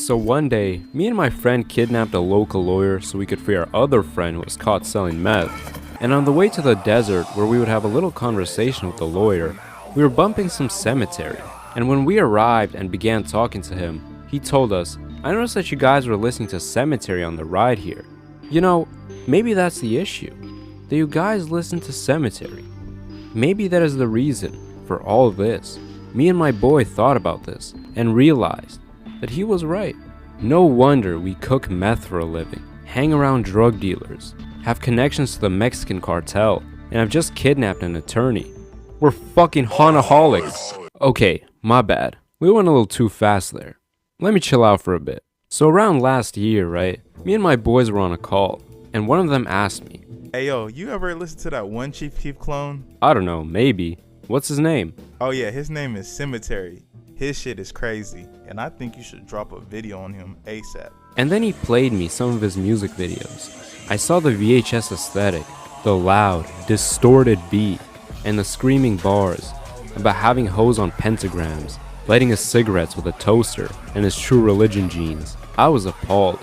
So one day, me and my friend kidnapped a local lawyer so we could free our other friend who was caught selling meth. And on the way to the desert where we would have a little conversation with the lawyer, we were bumping some Sematary. And when we arrived and began talking to him, he told us, "I noticed that you guys were listening to Sematary on the ride here. You know, maybe that's the issue, that you guys listen to Sematary. Maybe that is the reason for all this." Me and my boy thought about this and realized that he was right. No wonder we cook meth for a living, hang around drug dealers, have connections to the Mexican cartel, and have just kidnapped an attorney. We're fucking honaholics. Okay, my bad. We went a little too fast there. Let me chill out for a bit. So around last year, right, me and my boys were on a call, and one of them asked me, "Hey yo, you ever listen to that one Chief Keef clone?" "I don't know, maybe. What's his name?" "Oh yeah, his name is Sematary. His shit is crazy, and I think you should drop a video on him ASAP." And then he played me some of his music videos. I saw the VHS aesthetic, the loud, distorted beat, and the screaming bars about having hoes on pentagrams, lighting his cigarettes with a toaster, and his True Religion jeans. I was appalled.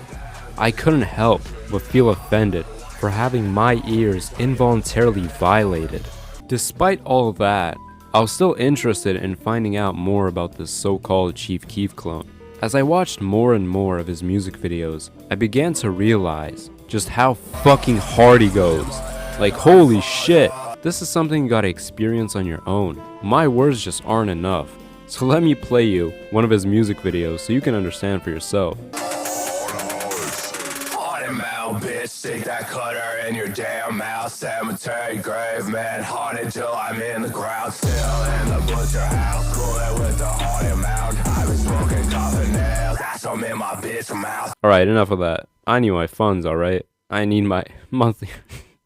I couldn't help but feel offended for having my ears involuntarily violated. Despite all that, I was still interested in finding out more about this so-called Chief Keef clone. As I watched more and more of his music videos, I began to realize just how fucking hard he goes. Like, holy shit, this is something you gotta experience on your own. My words just aren't enough. So let me play you one of his music videos so you can understand for yourself. Bitch, stick that cutter in your damn mouth. Cemetery grave, man, haunted till I'm in the ground. Still in the butcher house, coolin' with the haunted mound. I've been smoking coffin nails, that's I'm in my bitch mouth. Alright, enough of that. I need my funds, alright? I need my monthly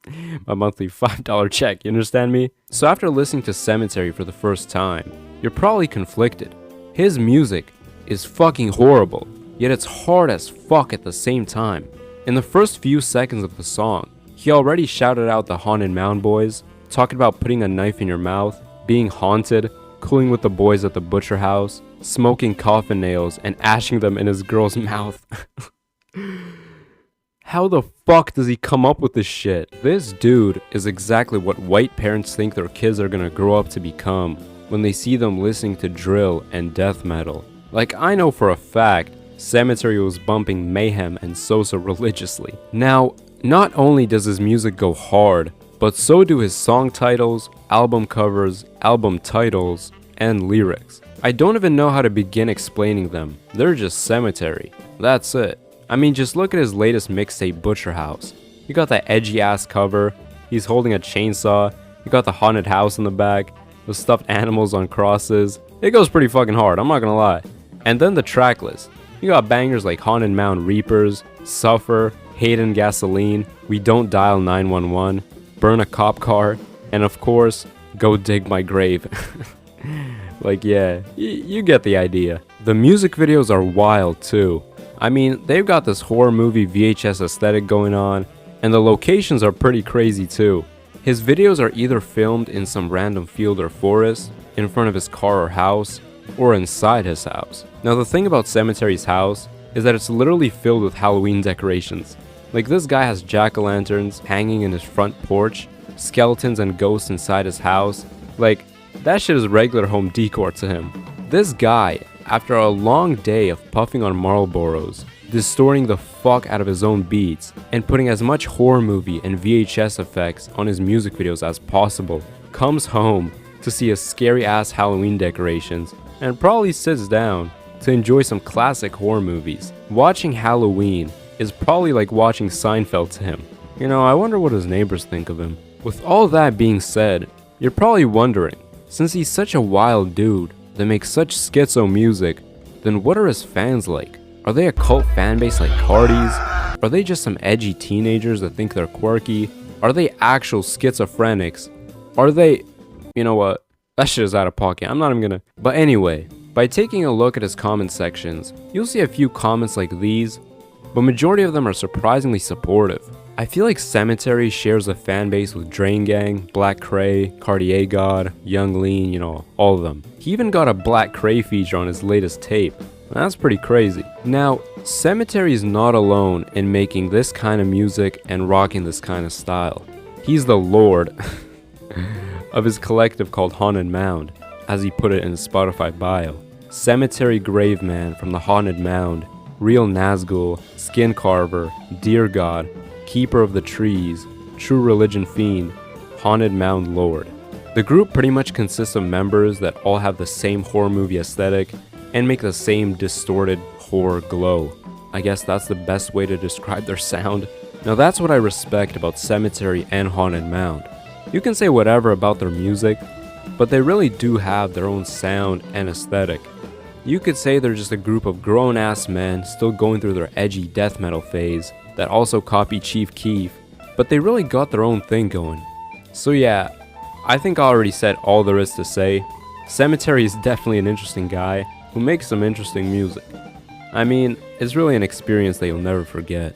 $5 check, you understand me? So after listening to Sematary for the first time, you're probably conflicted. His music is fucking horrible, yet it's hard as fuck at the same time. In the first few seconds of the song, he already shouted out the Haunted Mound Boys, talking about putting a knife in your mouth, being haunted, cooling with the boys at the butcher house, smoking coffin nails, and ashing them in his girl's mouth. How the fuck does he come up with this shit? This dude is exactly what white parents think their kids are gonna grow up to become when they see them listening to drill and death metal. Like, I know for a fact Sematary was bumping Mayhem and Sosa religiously. Now, not only does his music go hard, but so do his song titles, album covers, album titles, and lyrics. I don't even know how to begin explaining them. They're just Sematary. That's it. I mean, just look at his latest mixtape, Butcher House. You got that edgy ass cover, he's holding a chainsaw, you got the haunted house in the back, the stuffed animals on crosses. It goes pretty fucking hard, I'm not gonna lie. And then the track list. You got bangers like Haunted Mound Reapers, Suffer, Hayden Gasoline, We Don't Dial 911, Burn a Cop Car, and of course, Go Dig My Grave. Like, yeah, you get the idea. The music videos are wild too. I mean, they've got this horror movie VHS aesthetic going on, and the locations are pretty crazy too. His videos are either filmed in some random field or forest, in front of his car or house, or inside his house. Now the thing about Sematary's house is that it's literally filled with Halloween decorations. Like, this guy has jack-o'-lanterns hanging in his front porch, skeletons and ghosts inside his house. Like, that shit is regular home decor to him. This guy, after a long day of puffing on Marlboros, distorting the fuck out of his own beats, and putting as much horror movie and VHS effects on his music videos as possible, comes home to see his scary ass Halloween decorations and probably sits down to enjoy some classic horror movies. Watching Halloween is probably like watching Seinfeld to him. You know, I wonder what his neighbors think of him. With all that being said, you're probably wondering, since he's such a wild dude that makes such schizo music, then what are his fans like? Are they a cult fanbase like Cardi's? Are they just some edgy teenagers that think they're quirky? Are they actual schizophrenics? Are they... You know what? That shit is out of pocket. I'm not even gonna... But anyway, by taking a look at his comment sections, you'll see a few comments like these, but majority of them are surprisingly supportive. I feel like Sematary shares a fan base with Drain Gang, Black Cray, Cartier God, Young Lean, you know, all of them. He even got a Black Cray feature on his latest tape. That's pretty crazy. Now, Sematary is not alone in making this kind of music and rocking this kind of style. He's the lord of his collective called Haunted Mound, as he put it in his Spotify bio. Cemetery Graveman from the Haunted Mound, Real Nazgul, Skin Carver, Dear God, Keeper of the Trees, True Religion Fiend, Haunted Mound Lord. The group pretty much consists of members that all have the same horror movie aesthetic and make the same distorted horror glow. I guess that's the best way to describe their sound. Now that's what I respect about Cemetery and Haunted Mound. You can say whatever about their music, but they really do have their own sound and aesthetic. You could say they're just a group of grown-ass men still going through their edgy death metal phase that also copy Chief Keef, but they really got their own thing going. So yeah, I think I already said all there is to say. Cemetery is definitely an interesting guy who makes some interesting music. I mean, it's really an experience that you'll never forget.